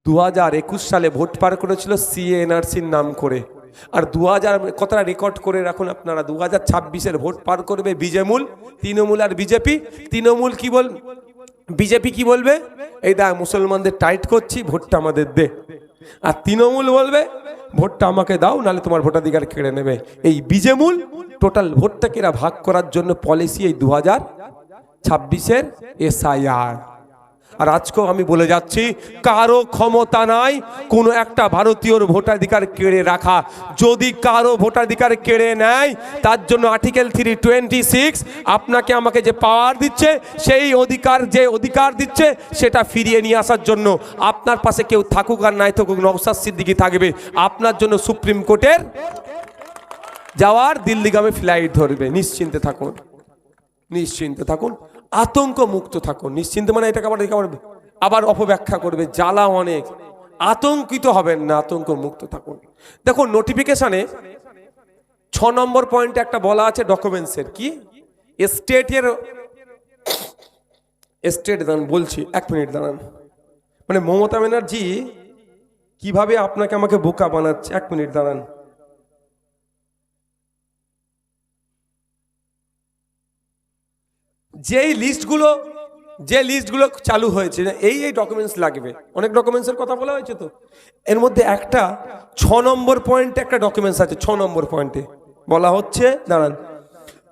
2021 সালে ভোট পার করেছিল সিএ এনআরসির নাম করে। আর 2000 কথাটা রেকর্ড করে রাখুন আপনারা, 2026-এর ভোট পার করবে বিজেমূল, তৃণমূল আর বিজেপি। তৃণমূল কি বল, বিজেপি কি বলবে, এই দেখ মুসলমানদের টাইট করছি, ভোটটা আমাদের দে। আর তৃণমূল বলবে ভোটটা আমাকে দাও, নাহলে তোমার ভোটাধিকার কেড়ে নেবে। এই বিজেমূল টোটাল ভোটটাকে এরা ভাগ করার জন্য পলিসি এই 2026-এর এসআইআর। আর আজকেও আমি বলে যাচ্ছি, কারো ক্ষমতা নাই কোনো একটা ভারতীয়র ভোটাধিকার কেড়ে রাখা। যদি কারো ভোটাধিকার কেড়ে নেয়, তার জন্য আর্টিকেল 326 আপনাকে আমাকে যে পাওয়ার দিচ্ছে, সেই অধিকার দিচ্ছে, সেটা ফিরিয়ে নিয়ে আসার জন্য আপনার পাশে কেউ থাকুক আর নাই থাকুক, নওশাদ সিদ্দিকী থাকবে আপনার জন্য সুপ্রিম কোর্টের যাওয়ার দিল্লিগামী ফ্লাইট ধরবে। নিশ্চিন্তে থাকুন, নিশ্চিন্তে থাকুন, আতঙ্ক মুক্ত থাকুন। নিশ্চিন্তে মানে এটাকে আবার অপব্যাখ্যা করবে, জ্বালা অনেক। আতঙ্কিত হবেন না, আতঙ্ক মুক্ত থাকুন। দেখুন নোটিফিকেশনে 6 নম্বর পয়েন্টে একটা বলা আছে ডকুমেন্টসের, কি স্টেট দাঁড়ান বলছি, 1 মিনিট দাঁড়ান। মানে মমতা ব্যানার্জি কিভাবে আপনাকে আমাকে বোকা বানাচ্ছে, 1 মিনিট দাঁড়ান। যে লিস্টগুলো চালু হয়েছে, এই ডকুমেন্টস লাগবে, অনেক ডকুমেন্টসের কথা বলা হয়েছে। তো এর মধ্যে একটা 6 নম্বর পয়েন্টে একটা ডকুমেন্টস আছে। 6 নম্বর পয়েন্টে বলা হচ্ছে, দাঁড়ান,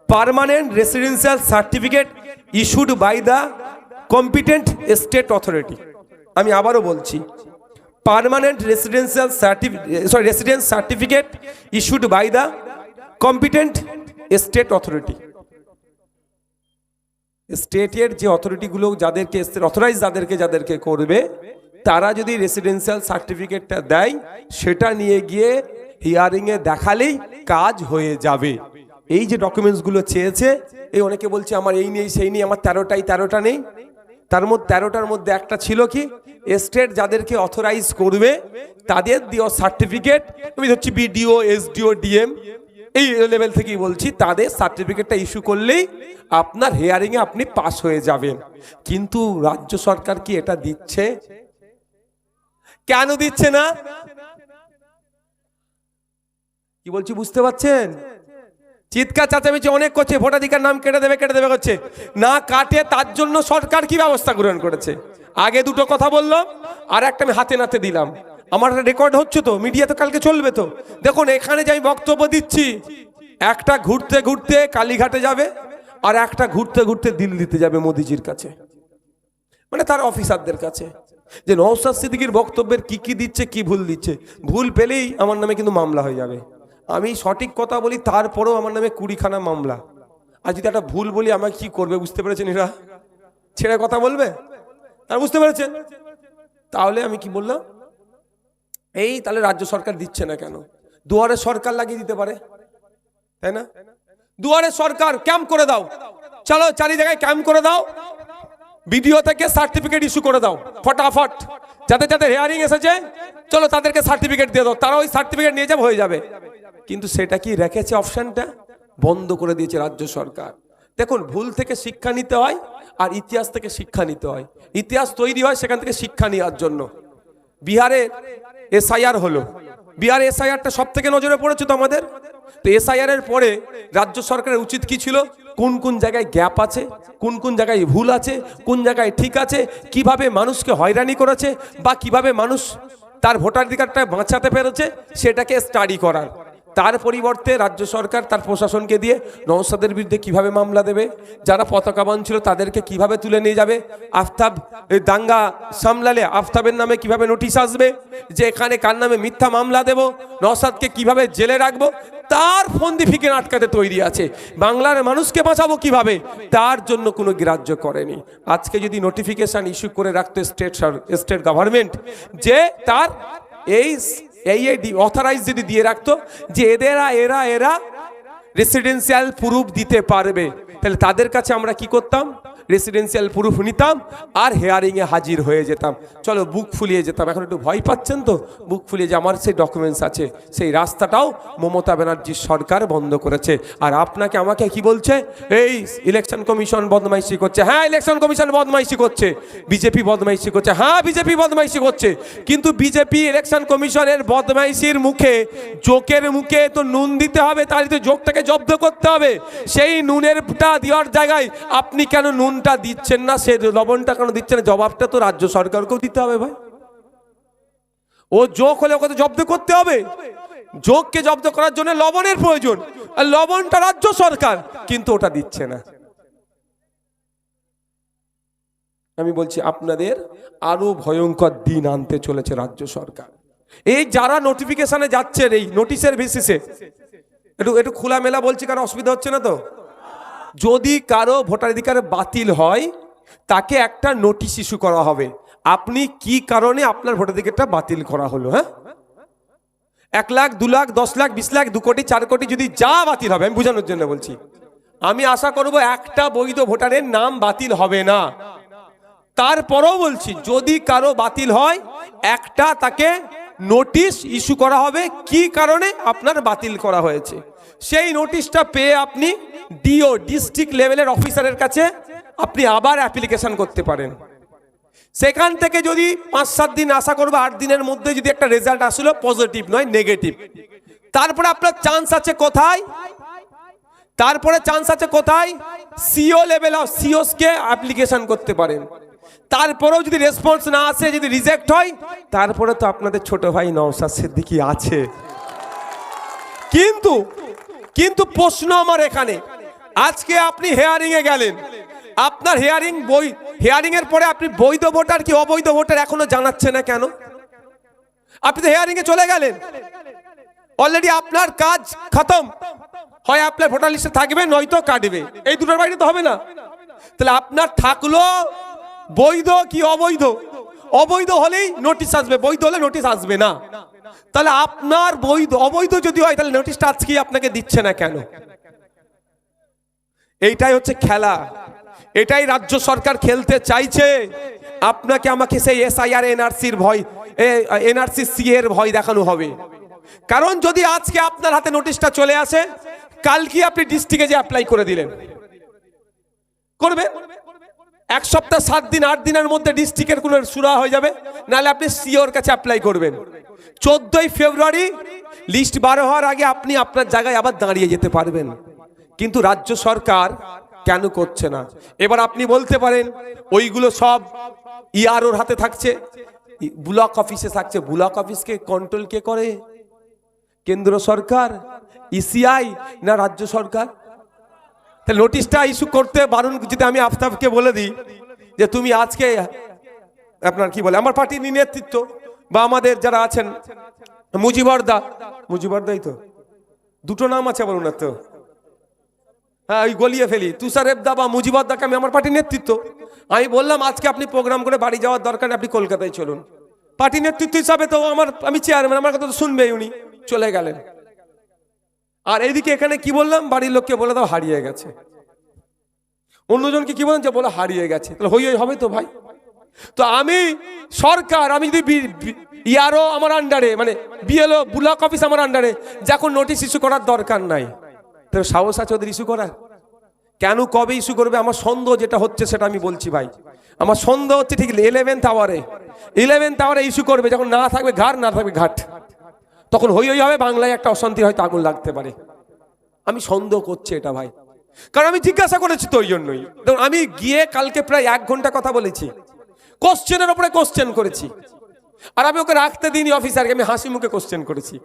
permanent residential certificate issued by the competent state authority. আমি আবারও বলছি, permanent residence certificate issued by the competent state authority. স্টেটের যে অথরিটিগুলো যাদেরকে অথরাইজ যাদেরকে করবে, তারা যদি রেসিডেন্সিয়াল সার্টিফিকেটটা দেয়, সেটা নিয়ে গিয়ে হিয়ারিংয়ে দেখালেই কাজ হয়ে যাবে। এই যে ডকুমেন্টসগুলো চেয়েছে, এই অনেকে বলছে আমার এই নেই সেই নেই, আমার 13টা নেই। তার মধ্যে 13টার মধ্যে একটা ছিল কি, স্টেট যাদেরকে অথরাইজ করবে তাদের দেওয়া সার্টিফিকেট, আমি ধরছি বিডিও, এসডিও, ডিএম, এই লেভেল থেকেই বলছি, তাদের সার্টিফিকেটটা ইস্যু করলেই আপনার হিয়ারিংয়ে আপনি পাস হয়ে যাবেন। কিন্তু রাজ্য সরকার কি এটা দিচ্ছে? কেন দিচ্ছে না? কি বলছি বুঝতে পারছেন? চিৎকার চাচামেচি অনেক করছে, ভোটাধিকার নাম কেটে দেবে করছে, না কাটে তার জন্য সরকার কি ব্যবস্থা গ্রহণ করেছে। আগে দুটো কথা বললাম, আর একটা আমি হাতে নাতে দিলাম, আমার রেকর্ড হচ্ছে তো, মিডিয়া তো কালকে চলবে তো। দেখুন এখানে যে আমি বক্তব্য দিচ্ছি, একটা ঘুরতে ঘুরতে কালীঘাটে যাবে, আর একটা ঘুরতে ঘুরতে দিল্লিতে যাবে মোদিজির কাছে, মানে তার অফিসারদের কাছে, যে নওশাদ সিদ্দিকীর বক্তব্যের কি দিচ্ছে, কি ভুল দিচ্ছে। ভুল পেলেই আমার নামে কিন্তু মামলা হয়ে যাবে। আমি সঠিক কথা বলি, তারপরেও আমার নামে 20খানা মামলা। আর যদি একটা ভুল বলি, আমাকে কি করবে বুঝতে পেরেছেন? এরা ছেড়ে কথা বলবে, তারা বুঝতে পেরেছেন? তাহলে আমি কি বললাম, এই তাহলে রাজ্য সরকার দিচ্ছে না কেন? দুয়ারে সরকার লাগিয়ে দিতে পারে, তাই না? দুয়ারে সরকার ক্যাম্প করে দাও, চলো চারি জায়গায় ক্যাম্প করে দাও, বিডিও থেকে সার্টিফিকেট ইস্যু করে দাও ফটাফট, যাদের হিয়ারিং এসেছে চলো তাদেরকে সার্টিফিকেট দিয়ে দাও, তারা ওই সার্টিফিকেট নিয়ে যাবে, হয়ে যাবে। কিন্তু সেটা কি রেখেছে? অপশনটা বন্ধ করে দিয়েছে রাজ্য সরকার। দেখুন ভুল থেকে শিক্ষা নিতে হয়, আর ইতিহাস থেকে শিক্ষা নিতে হয়। ইতিহাস তৈরি হয় সেখান থেকে শিক্ষা নেওয়ার জন্য। বিহারে এসআইআর হলো, বিহারে এসআইআরটা সব থেকে নজরে পড়েছে তো আমাদের। তো এসআইআর এর পরে রাজ্য সরকারের উচিত কি ছিল, কোন জায়গায় গ্যাপ আছে, কোন জায়গায় ভুল আছে, কোন জায়গায় ঠিক আছে, কিভাবে মানুষকে হয়রানি করেছে, বা কিভাবে মানুষ তার ভোটাধিকারটা বাঁচাতে পেরেছে, সেটাকে স্টাডি করার। তার পরিবর্তে রাজ্য সরকার তার প্রশাসনকে দিয়ে নওশাদের বিরুদ্ধে কিভাবে মামলা দেবে, যারা পতাকাবান ছিল তাদেরকে কিভাবে তুলে নিয়ে যাবে, আফতাব দাঙ্গা সামলালে আফতাবের নামে কিভাবে নোটিশ আসবে, যে এখানে কার নামে মিথ্যা মামলা দেব, নওশাদকে কিভাবে জেলে রাখবো, তার ফন্দি ফিকির আটকাতে তৈরি আছে। বাংলার মানুষকে বাঁচাবো কিভাবে, তার জন্য কোনো গ্রাহ্য করেনি। আজকে যদি নোটিফিকেশন ইস্যু করে রাখতো স্টেট গভর্নমেন্ট, যে তার এই অথরাইজ যদি দিয়ে রাখতো যে এরা রেসিডেন্সিয়াল প্রুফ দিতে পারবে, তাহলে তাদের কাছে আমরা কি করতাম, রেসিডেন্সিয়াল প্রুফ নিতাম আর হেয়ারিংয়ে হাজির হয়ে যেতাম, চলো বুক ফুলিয়ে যেতাম। এখন একটু ভয় পাচ্ছেন তো, বুক ফুলিয়ে যে আমার সেই ডকুমেন্টস আছে, সেই রাস্তাটাও মমতা ব্যানার্জির সরকার বন্ধ করেছে। আর আপনাকে আমাকে কি বলছে, এই ইলেকশন কমিশন বদমাইশি করছে। হ্যাঁ, ইলেকশন কমিশন বদমাইশি করছে, বিজেপি বদমাইশি করছে। হ্যাঁ, বিজেপি বদমাইশি করছে, কিন্তু বিজেপি ইলেকশন কমিশনের বদমাইশির মুখে, জোকের মুখে তো নুন দিতে হবে, তাহলে তো জোকটাকে জব্দ করতে হবে। সেই নুনেরটা দেওয়ার জায়গায় আপনি কেন নুনটা দিচ্ছেন না, সে লবণটা কেন দিচ্ছেন না, জবাবটা তো রাজ্য সরকারকেও দিতে হবে ভাই। ও জোক হলে ওকে তো জব্দ করতে হবে, জোককে জব্দ করার জন্য লবণের প্রয়োজন, আর লবণটা রাজ্য সরকার, কিন্তু ওটা দিচ্ছে না। আমি বলছি আপনাদের আরো ভয়ঙ্কর দিন আনতে চলেছে রাজ্য সরকার। এই যারা নোটিফিকেশনে যাচ্ছে, এই নোটিশের বেসিসে, একটু খোলামেলা বলছি, কারণ অসুবিধা হচ্ছে না তো। যদি কারো ভোটাধিকার বাতিল হয়, তাকে একটা নোটিশ ইস্যু করা হবে, আপনি কি কারণে আপনার ভোটাধিকারটা বাতিল করা হলো। হ্যাঁ, 1 লাখ, 2 লাখ, 10 লাখ, 20 লাখ, 2 কোটি, 4 কোটি, যদি যা বাতিল হবে, আমি বোঝানোর জন্য বলছি। আমি আশা করব একটা বৈধ ভোটারের নাম বাতিল হবে না। তারপরেও বলছি, যদি কারো বাতিল হয়, একটা তাকে নোটিশ ইস্যু করা হবে কি কারণে আপনার বাতিল করা হয়েছে। সেই নোটিশটা পেয়ে আপনি ডিও, ডিস্ট্রিক্ট লেভেলের অফিসারের কাছে আপনি আবার অ্যাপ্লিকেশন করতে পারেন। সেখান থেকে যদি 5-7 দিন, আশা করবো 8 দিনের মধ্যে যদি একটা রেজাল্ট আসলো, পজিটিভ নয় নেগেটিভ, তারপরে আপনার চান্স আছে কোথায়, তারপরে চান্স আছে কোথায়, সিও লেভেল অফ সিওসকে অ্যাপ্লিকেশন করতে পারেন। তারপরেও যদি রেসপন্স না আসে, যদি রিজেক্ট হয়, তারপরে তো আপনাদের ছোট ভাই নওশাদ সিদ্দিকী আছে। কিন্তু প্রশ্ন আমার এখানে, আজকে আপনি হেয়ারিং এ গেলেন, আপনার হেয়ারিং এর পরে আপনি বৈধ ভোটার কি অবৈধ ভোটার এখনো জানাচ্ছে না কেন? আপনি তো হেয়ারিং এ চলে গেলেন, অলরেডি আপনার কাজ খতম, হয় আপনার ভোটার লিস্টে থাকবে, নয়তো কাটবে, এই দুটোর বাইরে তো হবে না। তাহলে আপনার থাকলো বৈধ কি অবৈধ? অবৈধ হলেই নোটিশ আসবে, বৈধ হলে নোটিশ আসবে না। তাহলে আপনার অবৈধ যদি হয়, তাহলে নোটিশটা আজকে আপনাকে দিচ্ছে না কেন? এইটাই হচ্ছে খেলা, এটাই রাজ্য সরকার খেলতে চাইছে। আপনাকে আমাকে সেই এসআইআর এনআরসির ভয়, এনআরসি সি এর ভয় দেখানো হবে। কারণ যদি আজকে আপনার হাতে নোটিশটা চলে আসে, কালকে আপনি ডিস্ট্রিক্টে যে অ্যাপ্লাই করে দিলেন, করবে 1 সপ্তাহ, 7 দিন, 8 দিনের মধ্যে ডিস্ট্রিক্টের কোনো সুরা হয়ে যাবে, নাহলে আপনি সিওর কাছে অ্যাপ্লাই করবেন। 14ই ফেব্রুয়ারি লিস্ট বার হওয়ার আগে আপনি আপনার জায়গায় আবার দাঁড়িয়ে যেতে পারবেন। কিন্তু রাজ্য সরকার কেন করছে না? এবার আপনি বলতে পারেন ওইগুলো সব ইআরওর হাতে থাকছে, ব্লক অফিসে থাকছে। ব্লক অফিসকে কন্ট্রোল কে করে? কেন্দ্র সরকার, ইসিআই না রাজ্য সরকার? তাহলে নোটিশটা ইস্যু করতে বারণ, যদি আমি আফতাবকে বলে দিই যে তুমি আজকে আপনার কি বলে, আমার পার্টির নেতৃত্ব বা আমাদের যারা আছেন, মুজিবরদাই তো দুটো নাম আছে বলুন না তো, হ্যাঁ ওই গলিয়ে ফেলি, তুষারেবদা বা মুজিবরদাকে আমি আমার পার্টির নেতৃত্ব, আমি বললাম আজকে আপনি প্রোগ্রাম করে বাড়ি যাওয়ার দরকার নেই, আপনি কলকাতায় চলুন। পার্টি নেতৃত্ব হিসাবে তো আমি চেয়ারম্যান, আমার কথা তো শুনবেই, উনি চলে গেলেন। আর এইদিকে এখানে কি বললাম, বাড়ির লোককে বলে দাও হারিয়ে গেছে, অন্যজনকে কি বলেন যে বলে হারিয়ে গেছে, তাহলে হই হবে তো ভাই। তো আমি সরকার, আমি যদি ইআরও আমার আন্ডারে, মানে বিএলও ব্লক অফিস আমার আন্ডারে, যখন নোটিশ ইস্যু করার দরকার নাই, তো সাহস আছে ওদের ইস্যু করার? কেন, কবে ইস্যু করবে? আমার সন্দেহ যেটা হচ্ছে সেটা আমি বলছি ভাই, আমার সন্দেহ হচ্ছে ঠিক 11th আওয়ারে ইস্যু করবে, যখন না থাকবে ঘাট, না থাকবে ঘাট, তখন হই হবে, বাংলায় একটা অশান্তি হয়তো আগুন লাগতে পারে। আমি সন্দেহ করছি এটা ভাই, কারণ আমি জিজ্ঞাসা করেছি তো, ওই জন্যই। আমি গিয়ে কালকে প্রায় 1 ঘন্টা কথা বলেছি, কোশ্চেনের উপরে কোশ্চেন করেছি, আর আমি ওকে রাখতে দিইনি অফিসারকে, আমি হাসি মুখে কোশ্চেন করেছি।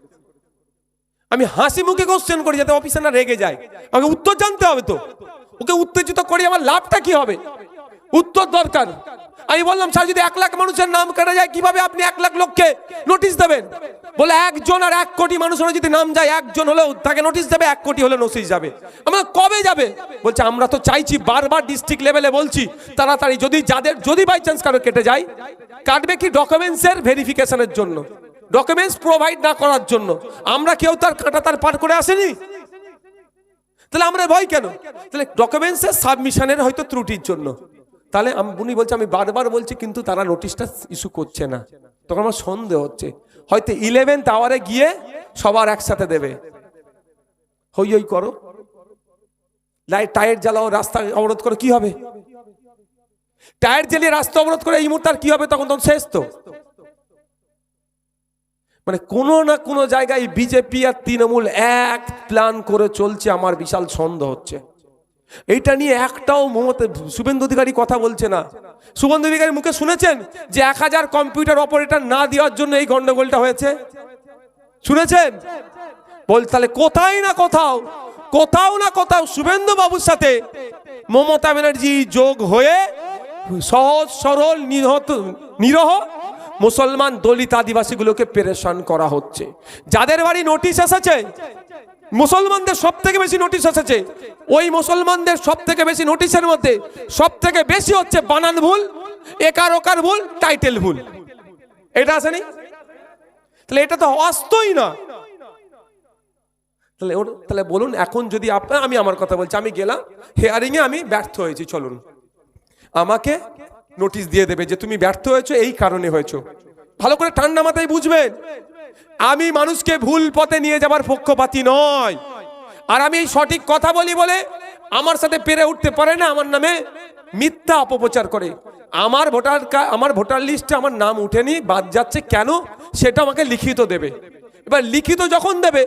আমি হাসি মুখে কোশ্চেন করি যাতে অফিসার না রেগে যায়, আমাকে উত্তর জানতে হবে তো, ওকে উত্তেজিত করি আমার লাভটা কি হবে? উত্তর দরকার। আমি বললাম স্যার যদি 1 লাখ মানুষের নাম কাটা যায়, কিভাবে আপনি 1 লাখ লোককে নোটিশ দেবেন? বলে 1 জন আর 1 কোটি মানুষের যদি নাম যায়, 1 জন হলেও তাকে নোটিশ দেবে, 1 কোটি হলে নোটিশ যাবে। আমরা কবে যাবে? বলছে আমরা তো চাইছি, বারবার ডিস্ট্রিক্ট লেভেলে বলছি তাড়াতাড়ি, যদি বাই চান্স কারো কেটে যায়, কাটবে কি ডকুমেন্টসের ভেরিফিকেশনের জন্য, ডকুমেন্টস প্রোভাইড না করার জন্য। আমরা কেউ তার কাটা তার পার করে আসেনি। তাহলে আমরা ভয় কেন? তাহলে ডকুমেন্টসের সাবমিশনের হয়তো ত্রুটির জন্য। তাহলে উনি বলছে আমি বারবার বলছি কিন্তু তারা নোটিশটা ইস্যু করছে না। তখন আমার সন্দেহ হচ্ছে হয়তো 11th আওয়ারে গিয়ে সবার একসাথে দেবে। হই হই করো, লাইট টায়ার জ্বালাও, রাস্তা অবরোধ করো, কি হবে? টায়ার জ্বালিয়ে রাস্তা অবরোধ করে এই মুহূর্তে আর কি হবে? তখন শেষ তো। মানে কোনো না কোনো জায়গায় বিজেপি আর তৃণমূল এক প্ল্যান করে চলছে। আমার বিশাল সন্দেহ হচ্ছে এইটা নিয়ে। একটাও শুভেন্দু অধিকারী কথা বলছে না। শুভেন্দু অধিকারী মুখে শুনেছেন যে 1000 কম্পিউটার অপারেটর না দেওয়ার জন্য এই গন্ডগোলটা হয়েছে? শুনেছেন? তাহলে কোথাও না কোথাও শুভেন্দু বাবুর সাথে মমতা ব্যানার্জি যোগ হয়ে সহজ সরল নিরহ মুসলমান দলিত আদিবাসীগুলোকে পেরেশান করা হচ্ছে। যাদের বাড়ি নোটিশ এসেছে, মুসলমানদের সব থেকে বেশি নোটিশ এসেছে, ওই মুসলমানদের সব থেকে বেশি নোটিশের মধ্যে সব থেকে বেশি হচ্ছে বানান ভুল, একার ওকার ভুল, টাইটেল ভুল। এটা আসেনি? তাহলে এটা তো অস্তই না। তাহলে বলুন, এখন যদি আমি আমার কথা বলছি, আমি গেলাম হিয়ারিং এ, আমি ব্যর্থ হয়েছি, চলুন আমাকে নোটিশ দিয়ে দেবে যে তুমি ব্যর্থ হয়েছো, এই কারণে হয়েছো। ভালো করে ঠান্ডা মাথায় বুঝবেন, আমি মানুষকে ভুল পথে নিয়ে যাবার পক্ষপাতী নয়। আর আমি সঠিক কথা বলি বলে আমার সাথে পেরে উঠতে পারে না, আমার নামে মিথ্যা অপপ্রচার করে। আমার ভোটার লিস্টে আমার নাম উঠেনি, বাদ যাচ্ছে কেন সেটা আমাকে লিখিত দেবে। এবার লিখিত যখন দেবে,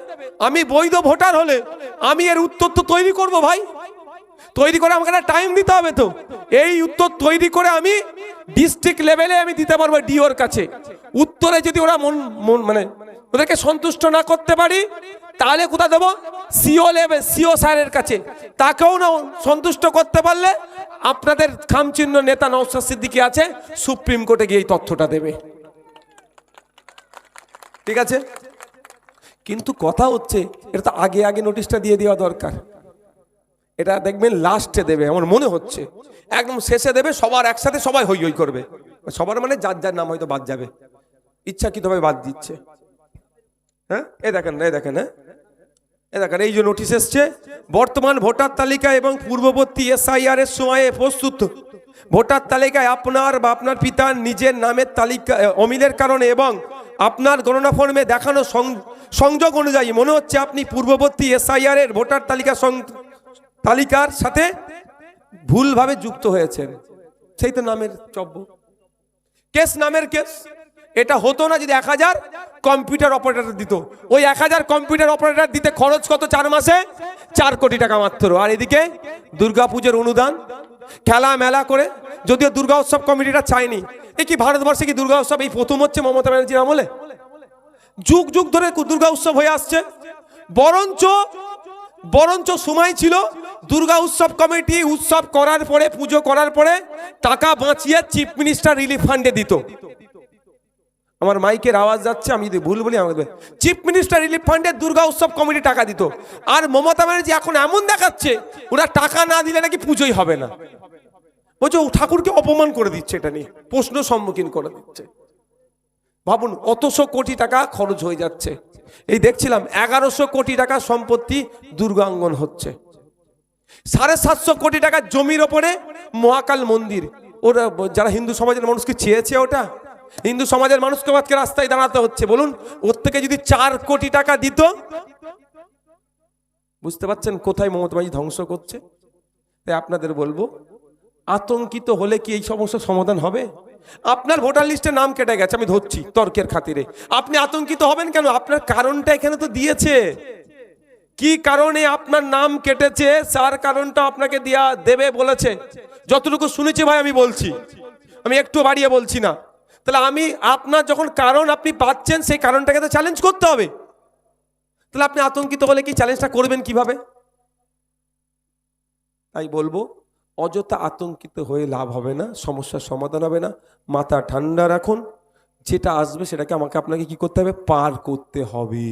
আমি বৈধ ভোটার হলে আমি এর উত্তর তো তৈরি করব ভাই। তৈরি করে আমাকে একটা টাইম দিতে হবে তো। এই উত্তর তৈরি করে আমি ডিস্ট্রিক্ট লেভেলে আমি দিতে পারবো ডিওর কাছে। উত্তরে যদি ওরা মানে ওদেরকে সন্তুষ্ট না করতে পারি, তাহলে কোথায় দেবো? সিও লেভেল, সিও স্যারের কাছে। তাকেও না সন্তুষ্ট করতে পারলে আপনাদের খামচিহ্ন নেতা নওশাদ সিদ্দিকী আছে, সুপ্রিম কোর্টে গিয়ে এই তথ্যটা দেবে। ঠিক আছে? কিন্তু কথা হচ্ছে এটা তো আগে নোটিশটা দিয়ে দেওয়া দরকার। এটা দেখবেন লাস্টে দেবে, আমার মনে হচ্ছে একদম শেষে দেবে, সবার একসাথে সবাই হই হই করবে। সবার মানে যার যার নাম হয়তো বাদ যাবে, ইচ্ছাকৃতভাবে বাদ দিচ্ছে। হ্যাঁ, দেখেন এই যে নোটিশ এসছে, বর্তমান ভোটার তালিকা এবং পূর্ববর্তী SIR এর সময়ে প্রস্তুত ভোটার তালিকায় আপনার বা আপনার পিতার নিজের নামের তালিকা অমিলের কারণে এবং আপনার গণনা ফর্মে দেখানো সংযোগ অনুযায়ী মনে হচ্ছে আপনি পূর্ববর্তী SIR এর ভোটার তালিকার সাথে ভুলভাবে যুক্ত হয়েছেন। সেই তো নামের চব্য কেস, নামের কেস। এটা হতো না যদি 1000 কম্পিউটার অপারেটর দিত। ওই 1000 কম্পিউটার অপারেটর দিতে খরচ কত? 4 মাসে 4 কোটি টাকা মাত্র। আর এদিকে দুর্গাপুজোর অনুদান, খেলা মেলা করে, যদিও দুর্গা উৎসব কমিটিটা চায়নি। এ কি ভারতবর্ষে কি দুর্গা উৎসব এই প্রথম হচ্ছে মমতা ব্যানার্জির আমলে? যুগ যুগ ধরে দুর্গা উৎসব হয়ে আসছে। বরঞ্চ সময় ছিল দুর্গা উৎসব কমিটি উৎসব করার পরে, পুজো করার পরে টাকা বাঁচিয়ে চিফ মিনিস্টার রিলিফ ফান্ডে দিত। আমার মাইকের আওয়াজ যাচ্ছে, আমি যদি ভুল বলি আমাকে। চিফ মিনিস্টার রিলিফ ফান্ডে দুর্গা উৎসব কমিটি টাকা দিত। আর মমতা ব্যানার্জি এখন এমন দেখাচ্ছে ওরা টাকা না দিলে নাকি পুজোই হবে না। বলছে ঠাকুরকে অপমান করে দিচ্ছে, এটা নিয়ে প্রশ্ন সম্মুখীন করে দিচ্ছে। ভাবুন, অতশো কোটি টাকা খরচ হয়ে যাচ্ছে। এই দেখছিলাম 1100 কোটি টাকা সম্পত্তি দুর্গাঙ্গন হচ্ছে। 750 কোটি টাকা জমির ওপরে মহাকাল মন্দির। ওরা যারা হিন্দু সমাজের মানুষকে চেয়েছে, ওটা হিন্দু সমাজের মানুষকে আজকে রাস্তায় দাঁড়াতে হচ্ছে। বলুন, ওর থেকে যদি 4 কোটি টাকা দিত, বুঝতে পারছেন কোথায় মমতা ব্যানার্জি ধ্বংস করছে। তাই আপনাদের বলবো, আতঙ্কিত হলে কি এই সমস্যার সমাধান হবে? আপনার ভোটার লিস্টে নাম কেটে গেছে, আমি ধরছি তর্কের খাতিরে, আপনি আতঙ্কিত হবেন কেন? আপনার কারণটা এখানে তো দিয়েছে। কি কারণে আপনার নাম কেটেছে, তার কারণটা আপনাকে দেবে বলেছে। যতটুকু শুনেছি ভাই আমি বলছি, আমি একটু বাড়িয়ে বলছি না। তাহলে আমি আপনার যখন কারণ আপনি পাচ্ছেন, সেই কারণটাকে তো চ্যালেঞ্জ করতে হবে। তাহলে আপনি আতঙ্কিত হলে কি চ্যালেঞ্জটা করবেন কিভাবে? তাই বলবো, অযথা আতঙ্কিত হয়ে লাভ হবে না, সমস্যার সমাধান হবে না। মাথা ঠান্ডা রাখুন, যেটা আসবে সেটাকে আপনাকে কি করতে হবে? পার করতে হবে।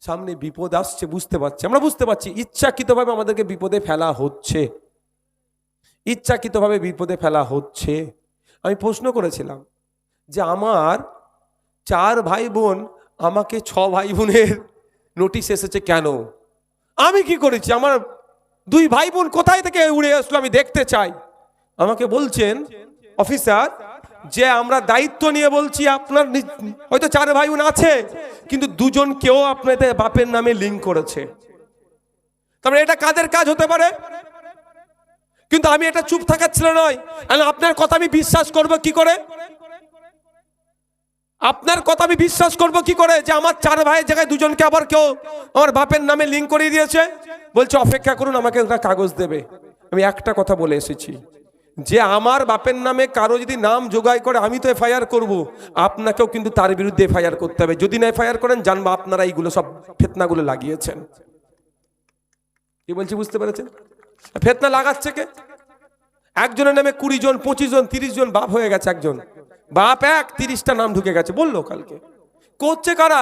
সামনে বিপদ আসছে, বুঝতে পারছি, আমরা বুঝতে পারছি ইচ্ছাকৃতভাবে আমাদেরকে বিপদে ফেলা হচ্ছে, ইচ্ছাকৃতভাবে বিপদে ফেলা হচ্ছে। আমি প্রশ্ন করেছিলাম যে আমার 4 ভাই বোন, আমাকে 6 ভাই বোনের নোটিশ এসেছে কেন? আমি কি করেছি? আমার দুই ভাই বোন কোথায় থেকে উড়ে আসলো আমি দেখতে চাই। আমাকে বলছেন অফিসার যে আমরা দায়িত্ব নিয়ে বলছি, আপনার হয়তো 4 ভাই বোন আছে, কিন্তু 2 জন কেউ আপনাদের বাপের নামে লিঙ্ক করেছে। তারপরে এটা কাদের কাজ হতে পারে? কিন্তু আমি এটা চুপ থাকার ছিল নয়। আপনার কথা আমি বিশ্বাস করব কি করে? আপনার কথা আমি বিশ্বাস করব কি করে যে আমার 4 ভাইয়ের জায়গায় 2 জনকে আবার কেউ আমার বাপের নামে লিঙ্ক করিয়ে দিয়েছে? বলছে অপেক্ষা করুন, আমাকে একটা কাগজ দেবে। আমি একটা কথা বলে এসেছি যে আমার বাপের নামে কারো যদি নাম জোগাড় করে আমি তো এফআইআর করব, আপনাকেও কিন্তু তার বিরুদ্ধে এফআইআর করতে হবে। যদি না এফআইআর করেন জানবো আপনারা এইগুলো সব ফিতনাগুলো লাগিয়েছেন। কি বলছি বুঝতে পেরেছেন? ফিতনা লাগাচ্ছে কে? একজনের নামে 20 জন 25 জন 30 জন বাপ হয়ে গেছে। একজন বাপ 30টা নাম ঢুকে গেছে বললো কালকে। করছে কারা?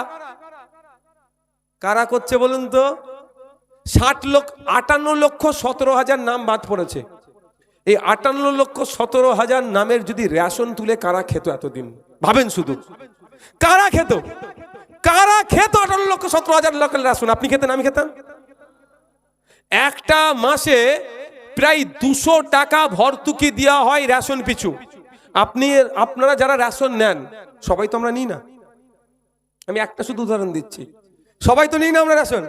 কারা করছে বলুন তো? 58,17,000 নাম বাদ পড়েছে। এই 58,17,000 নামের যদি রেশন তুলে কারা খেত এতদিন? ভাবেন শুধু কারা খেত? কারা খেত 58,17,000 লোকের রেশন? আপনি খেতেন, আমি খেতাম। একটা মাসে প্রায় 200 টাকা ভর্তুকি দেওয়া হয় রেশন পিছু। আপনারা যারা রেশন নেন, সবাই তো আমরা নিই না। আমি একটা শুধু উদাহরণ দিচ্ছি, সবাই তো নিই না আমরা রেশন,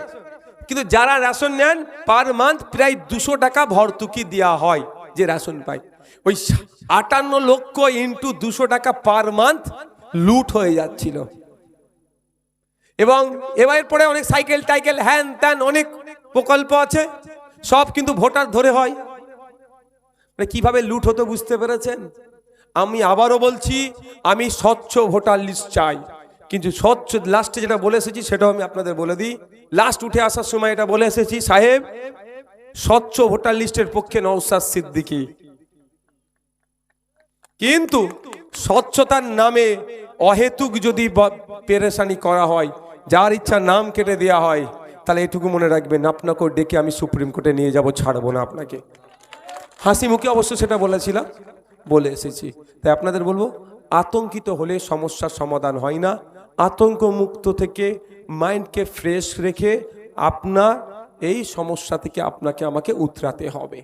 কিন্তু যারা রেশন নেন পার মান্থ প্রায় 200 টাকা ভর্তুকি দেওয়া হয় যে রেশন পাই। ওই 58 লক্ষ ইন্টু 200 টাকা পার মান্থ লুট হয়ে যাচ্ছিল। এবং এবার পরে অনেক সাইকেল টাইকেল হ্যান ত্যান অনেক প্রকল্প আছে, সব কিন্তু ভোটার ধরে হয়। কিভাবে লুট হতো বুঝতে পেরেছেন? আমি আবারও বলছি, আমি স্বচ্ছ ভোটার লিস্ট চাই, কিন্তু স্বচ্ছ লাস্টে যেটা বলে এসেছি সেটাও আমি আপনাদের বলে দিই। লাস্ট উঠে আসার সময় এটা বলে এসেছি, সাহেব স্বচ্ছ ভোটার লিস্টের পক্ষে নওশাদ সিদ্দিকী, কিন্তু স্বচ্ছতার নামে অহেতুক যদি পেরেশানি করা হয়, যার ইচ্ছা নাম কেটে দেওয়া হয়, তাহলে এটুকু মনে রাখবেন, আপনাকেও ডেকে আমি সুপ্রিম কোর্টে নিয়ে যাব, ছাড়বো না আপনাকে। হাসি মুখে অবশ্য সেটা বলেছিলাম, বলে এসেছি। তাই আপনাদের বলবো, আতঙ্কিত হলে সমস্যার সমাধান হয় না। আতঙ্ক মুক্ত থেকে মাইন্ডকে ফ্রেশ রেখে আপনার এই সমস্যা থেকে আপনাকে আমাকে উতরাতে হবে।